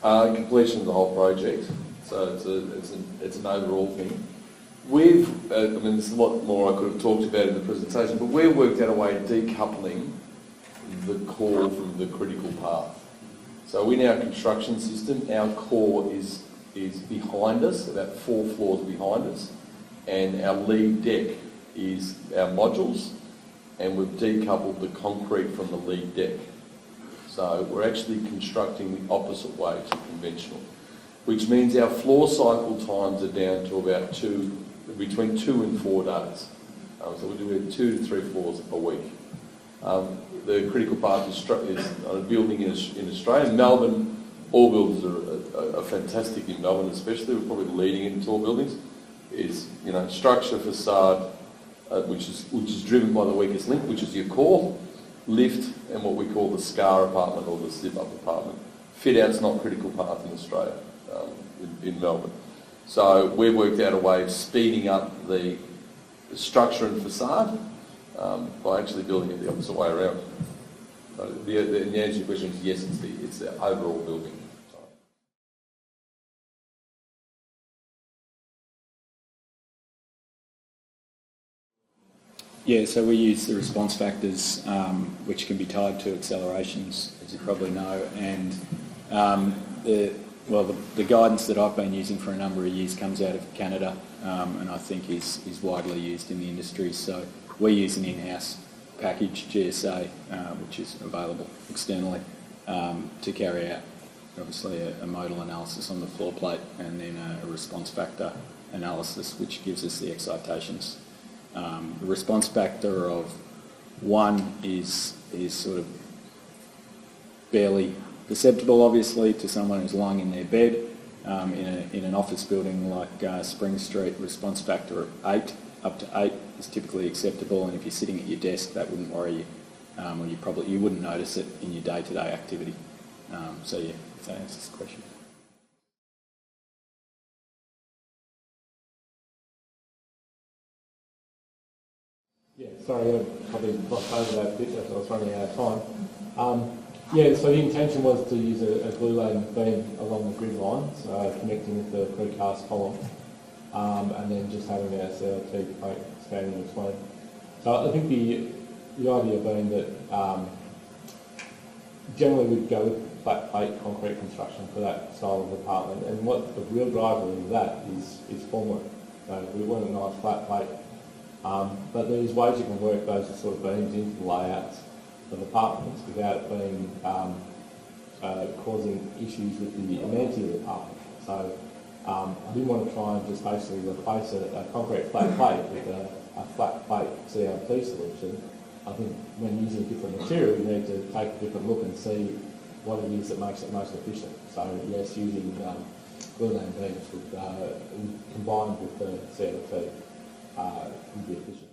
Completion of the whole project, so it's an overall thing. We've, I mean, there's a lot more I could have talked about in the presentation, but we've worked out a way of decoupling the core from the critical path. So in our construction system, our core is behind us, about 4 floors behind us, and our lead deck is our modules, and we've decoupled the concrete from the lead deck. So we're actually constructing the opposite way to conventional, which means our floor cycle times are down to about between 2 and 4 days. So we're doing 2 to 3 floors a week. The critical path is on a building in Australia. In Melbourne, all buildings are fantastic in Melbourne, especially. We're probably leading in tall buildings. Is structure, facade, which is driven by the weakest link, which is your core, lift, and what we call the scar apartment or the slip-up apartment. Fit-out's not critical path in Australia, in Melbourne. So we've worked out a way of speeding up the structure and facade by actually building it the opposite way around. So the answer to your question is yes, it's the overall building. Yeah, so we use the response factors, which can be tied to accelerations, as you probably know, and the guidance that I've been using for a number of years comes out of Canada, and I think is widely used in the industry. So we use an in-house package, GSA, which is available externally, to carry out obviously a modal analysis on the floor plate and then a response factor analysis, which gives us the excitations. The response factor of 1 is sort of barely perceptible, obviously, to someone who's lying in their bed. In an office building like Spring Street, response factor of 8, up to 8 is typically acceptable, and if you're sitting at your desk, that wouldn't worry you, or you wouldn't notice it in your day-to-day activity. So yeah, if that answers the question. Yeah, sorry, I probably glossed over that bit as I was running out of time. Yeah, so the intention was to use a Glulam beam along the grid line, so connecting with the precast column, and then just having our CLT plate standing between. So I think the idea being that generally we'd go with flat plate concrete construction for that style of apartment, and what the real driver of that is formwork. So we want a nice flat plate. But there's ways you can work those sort of beams into the layouts of apartments without it being causing issues with the amenity of the apartment. So I didn't want to try and just basically replace a concrete flat plate with a flat plate CLT solution. I think when using a different material, you need to take a different look and see what it is that makes it most efficient. So yes, using Glulam beams combined with the CLT can be efficient.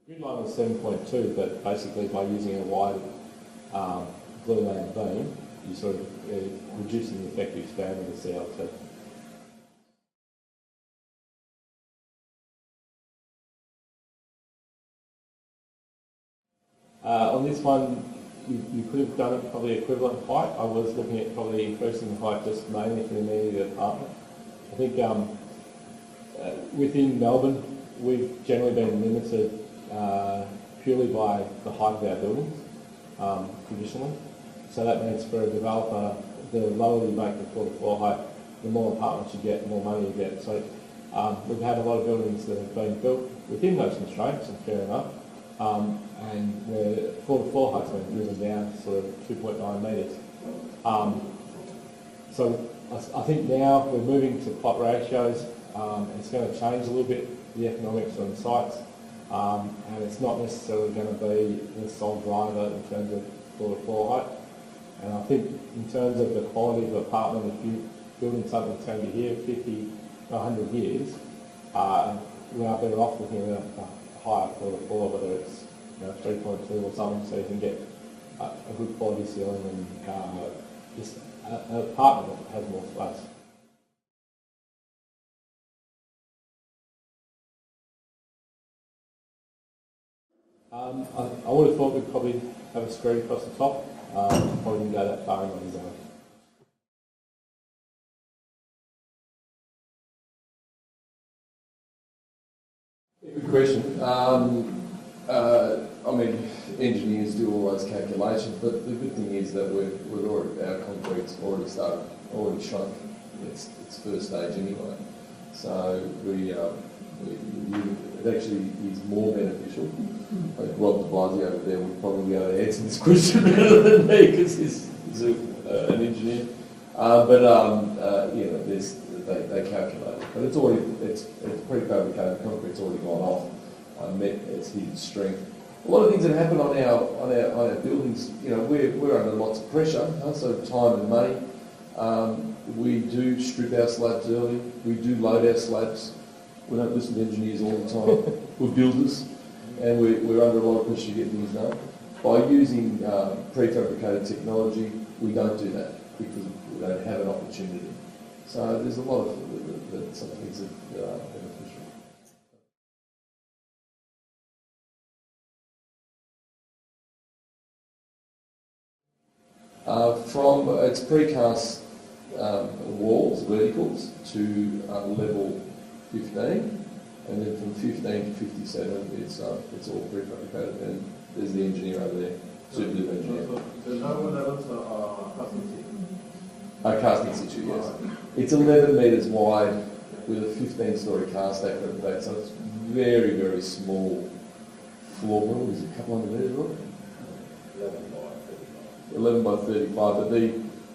The grid line was 7.2, but basically by using a wide Glulam beam, you're sort of reducing the effective span of the CLT. On this one, you could have done it probably equivalent height. I was looking at probably increasing the height just mainly for the amenity of the apartment. I think within Melbourne, we've generally been limited purely by the height of our buildings, traditionally. So that means for a developer, the lower you make the floor height, the more apartments you get, the more money you get. So we've had a lot of buildings that have been built within those constraints, and fair enough, and where floor-to-floor height's been driven down to sort of 2.9 metres. So I think now we're moving to plot ratios. It's going to change a little bit the economics on the sites, and it's not necessarily going to be the sole driver in terms of floor-to-floor height. And I think in terms of the quality of the apartment, if you're building something that's going to be here 50 to 100 years, we are better off looking at a higher floor-to-floor, whether it's 3.2 or something, so you can get a good quality ceiling and just an apartment that has more space. I would have thought we'd probably have a screed across the top. Probably didn't go that far in my design. Good question. I mean, engineers do all those calculations, but the good thing is that our concrete's already started, already shrunk. It's first stage anyway. So it actually is more beneficial. Like Rob de Blasio over there would probably be able to answer this question better than me because he's an engineer. They calculate it. But it's prefabricated concrete's already gone off. It's his strength. A lot of things that happen on our buildings, we're under lots of pressure, so time and money. We do strip our slabs early. We do load our slabs. We don't listen to engineers all the time. We're builders, and we're under a lot of pressure to get things done. By using prefabricated technology, we don't do that because we don't have an opportunity. So there's a lot of some things that are beneficial. From its precast walls, verticals, to level 15, and then from 15 to 57, it's all prefabricated, and there's the engineer over there, superb engineer. The lower levels are custom Cast in situ, yes. It's 11 metres wide with a 15-storey cast stack at the back, so it's very, very small floor model. Is it a couple hundred metres, right? 11 by 35,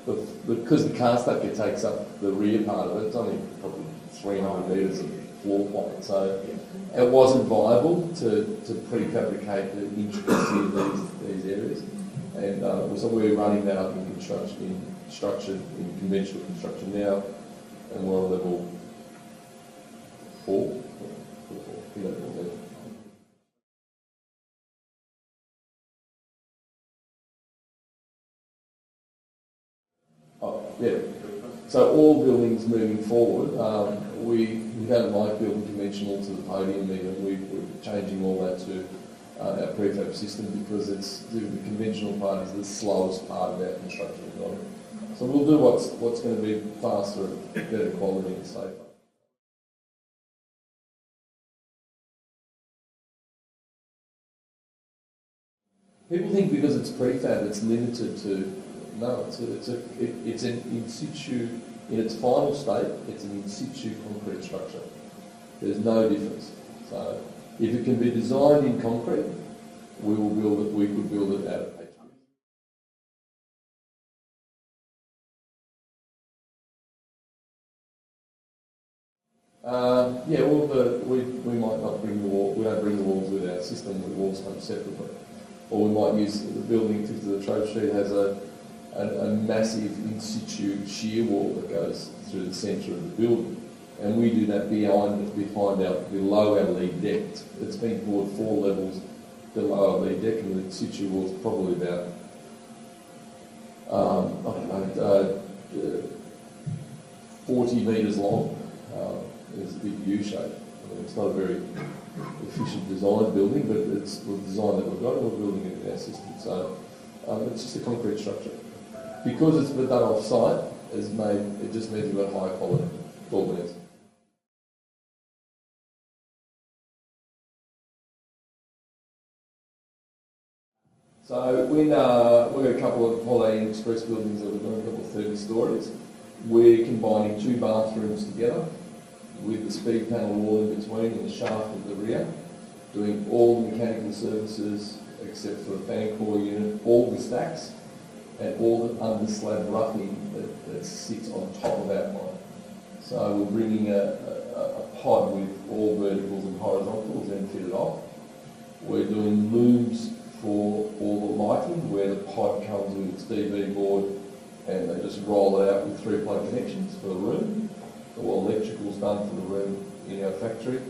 but because the cast stack takes up the rear part of it, it's only probably 300 metres of floor plate, so it wasn't viable to prefabricate the intricacy of these areas, and so we're running that up in conventional construction now, and we're on level 4. Oh, yeah. So all buildings moving forward, we don't like building conventional to the podium even. We're changing all that to our prefab system because the conventional part is the slowest part of our construction development. So we'll do what's going to be faster, better quality and safer. People think because it's prefab, it's limited to. No, it's an in situ, in its final state, it's an in situ concrete structure. There's no difference. So if it can be designed in concrete, we will build it. We could build it out of HB. We might not bring the wall. We don't bring the walls with our system. The walls come separately, or we might use the building. To the trade street has a massive in situ shear wall that goes through the centre of the building, and we do that below our lead deck. It's been poured 4 levels below our lead deck, and the in situ wall is probably about 40 metres long. It's a big U shape. I mean, it's not a very efficient design building, but it's the design that we've got, and we're building it in our system. So it's just a concrete structure. Because it's been done off-site, it just means we've got high quality floor beams. So we've got a couple of Holiday Inn Express buildings that we're doing, a couple of 30 stories. We're combining 2 bathrooms together with the speed panel wall in between and the shaft at the rear, doing all the mechanical services except for a fan core unit, all the stacks, and all the under slab roughing that sits on top of our pod. So we're bringing a pod with all verticals and horizontals and fitted off. We're doing looms for all the lighting, where the pod comes with its DV board and they just roll it out with 3-plug connections for the room. All electrical's done for the room in our factory,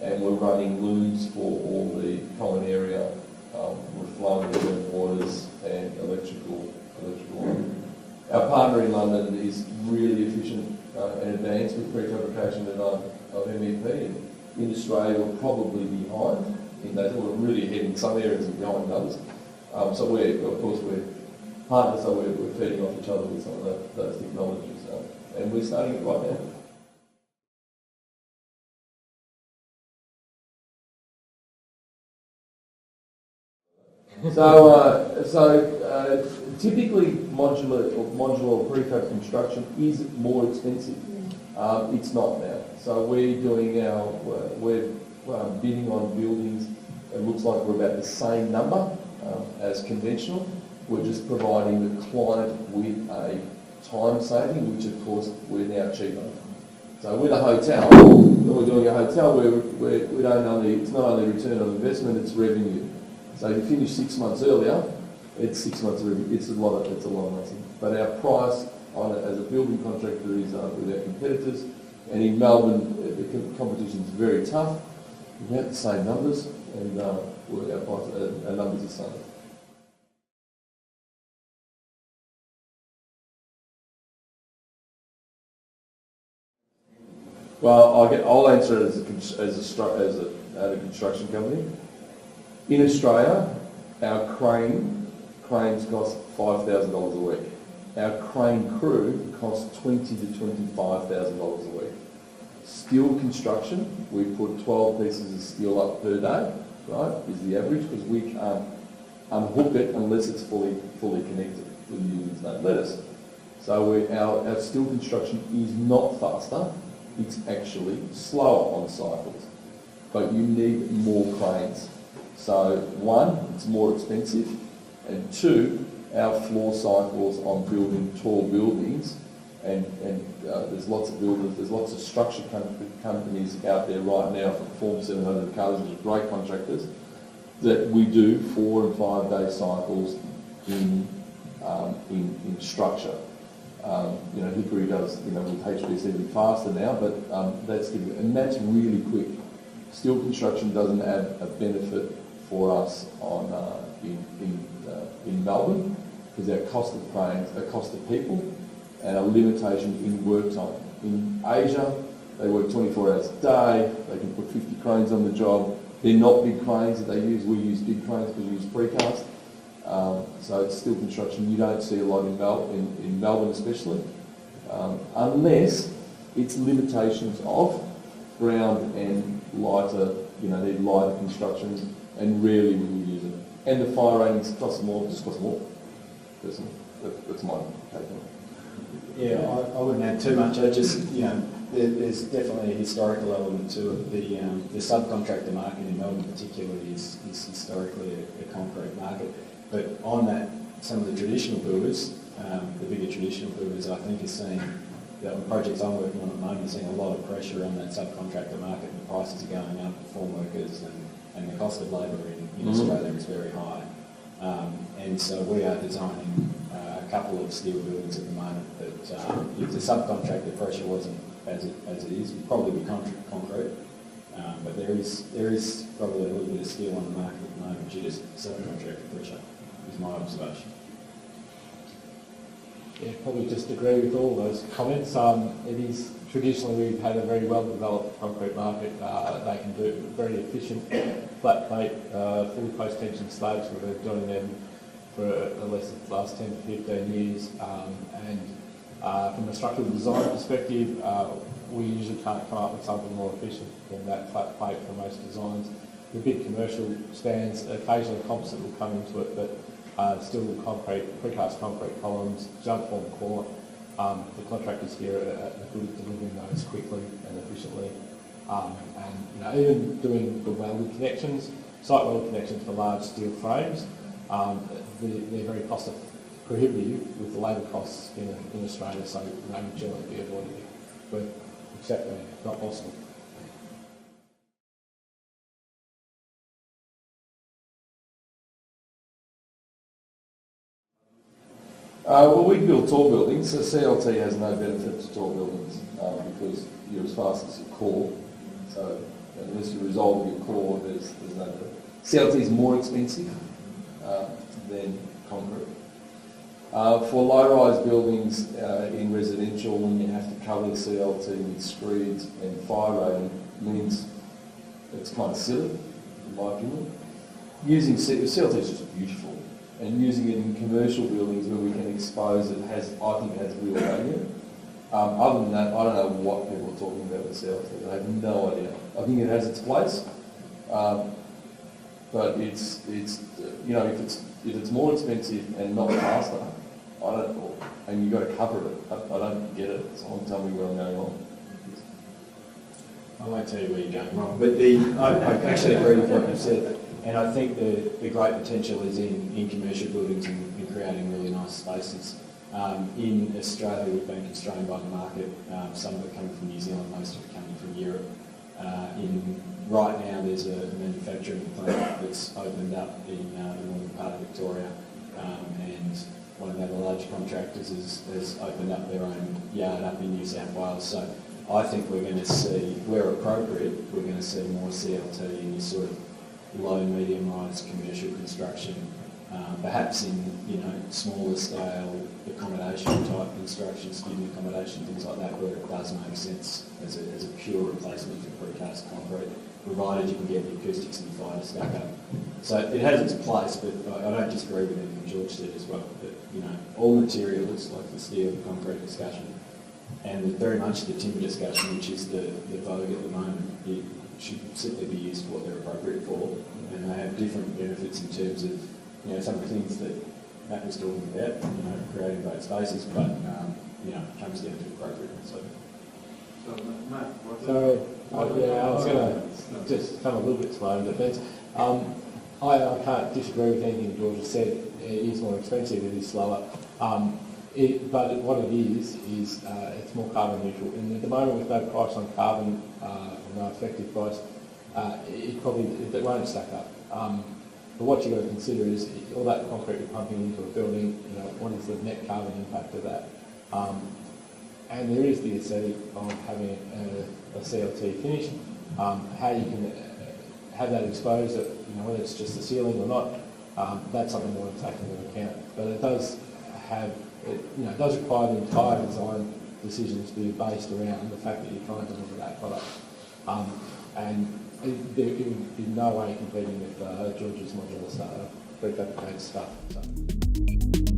and we're running looms for all the common area, flowing room waters and electrical. Our partner in London is really efficient and advanced with prefabrication of MEP. In Australia, we're probably behind in that. We're really ahead in some areas and behind others. So of course, we're partners, so we're feeding off each other with some of those technologies. And we're starting it right now. So typically modular or prefab construction is more expensive. It's not now. So we're doing we're bidding on buildings. It looks like we're about the same number as conventional. We're just providing the client with a time saving, which of course we're now cheaper. So with a hotel, when we're doing a hotel, we don't only, it's not only return on investment, it's revenue. So if you finish 6 months earlier, it's 6 months of revenue. It's a lot of money. But our price on it as a building contractor is with our competitors. And in Melbourne, the competition is very tough. We have the same numbers, and our numbers are the same. Well, I'll answer it as a construction company. In Australia, our cranes cost $5,000 a week. Our crane crew costs $20,000 to $25,000 a week. Steel construction, we put 12 pieces of steel up per day, right, is the average, because we can't unhook it unless it's fully connected. The unions don't let us. So our steel construction is not faster, it's actually slower on cycles. But you need more cranes. So one, it's more expensive, and two, our floor cycles on building tall buildings, and there's lots of builders, there's lots of structure companies out there right now for Form 700 cars, which are great contractors, that we do 4 and 5 day cycles in structure. Hickory does, with HPS even faster now, but that's really quick. Steel construction doesn't add a benefit for us in Melbourne, because our cost of cranes, our cost of people, and our limitation in work time. In Asia, they work 24 hours a day, they can put 50 cranes on the job. They're not big cranes that they use, we use big cranes because we use precast. So it's steel construction, you don't see a lot in Melbourne especially, unless it's limitations of ground and lighter, need lighter construction, and rarely we will use it. And the fire ratings cost more, personally. That's my take on it. Yeah, I wouldn't add too much. There's definitely a historical element to it. The subcontractor market in Melbourne particularly is historically a concrete market. But on that, some of the traditional builders, the bigger traditional builders, I think, are seeing that on projects I'm working on at the moment, seeing a lot of pressure on that subcontractor market. The prices are going up for farm workers, and the cost of labour in Australia is very high. And so we are designing a couple of steel buildings at the moment that if the subcontractor pressure wasn't as it is, would probably be concrete. But there is probably a little bit of steel on the market at the moment due to subcontractor pressure, is my observation. Yeah, probably just agree with all those comments. It is traditionally we've had a very well developed concrete market. They can do very efficient flat plate, fully post tension slabs. We've been doing them for at least the last 10 to 15 years. And from a structural design perspective, we usually can't come up with something more efficient than that flat plate for most designs. The big commercial spans, occasionally composite will come into it, but still concrete, precast concrete columns, jump form core. The contractors here are good at delivering those quickly and efficiently. And even doing the welded connections, site welded connections for large steel frames, they're very cost prohibitive with the labour costs in Australia, so they would generally be avoided, but except not possible. Well, we build tall buildings, so CLT has no benefit to tall buildings because you're as fast as your core. So unless you resolve your core, there's no benefit. CLT is more expensive than concrete. For low-rise buildings in residential, when you have to cover the CLT with screeds and fire rating, means it's kind of silly. in my opinion. Using CLT is just beautiful, and using it in commercial buildings where we can expose it I think it has real value. Other than that, I don't know what people are talking about with CLT. I have no idea. I think it has its place, but it's if it's more expensive and not faster, and you've got to cover it. I don't get it. Someone tell me where I'm going wrong. I won't tell you where you're going wrong, but I actually agree with what you said, and I think the great potential is in commercial buildings and in creating really nice spaces. In Australia, we've been constrained by the market. Some of it coming from New Zealand, most of it coming from Europe. Right now, there's a manufacturing plant that's opened up in the northern part of Victoria, and one of our large contractors has opened up their own yard up in New South Wales. So I think we're going to see, where appropriate, we're going to see more CLT in this sort of low, medium-rise commercial construction, perhaps in smaller scale accommodation type construction, student accommodation, things like that, where it does make sense as a pure replacement for precast concrete, provided you can get the acoustics and the fire to stack up. So it has its place, but I don't disagree with anything George said as well. That all materials, like the steel and concrete discussion, and very much the timber discussion, which is the vogue at the moment, it should simply be used for what they're appropriate for, and they have different benefits in terms of some of the things that Matt was talking about, creating great spaces, but it comes down to appropriate. So Matt, I was going to just come a little bit slow in defence. I can't disagree with anything George has said. It is more expensive, it is slower. But what it is it's more carbon neutral. And at the moment, with no price on carbon, or no effective price, it won't stack up. But what you've got to consider is all that concrete you're pumping into a building, what is the net carbon impact of that? And there is the aesthetic of having a CLT finish. How you can have that exposed, whether it's just the ceiling or not, that's something we want to take into account. But it does require the entire design decisions to be based around the fact that you're trying to deliver that product. And it would be no way competing with George's modular prefabricated stuff. So.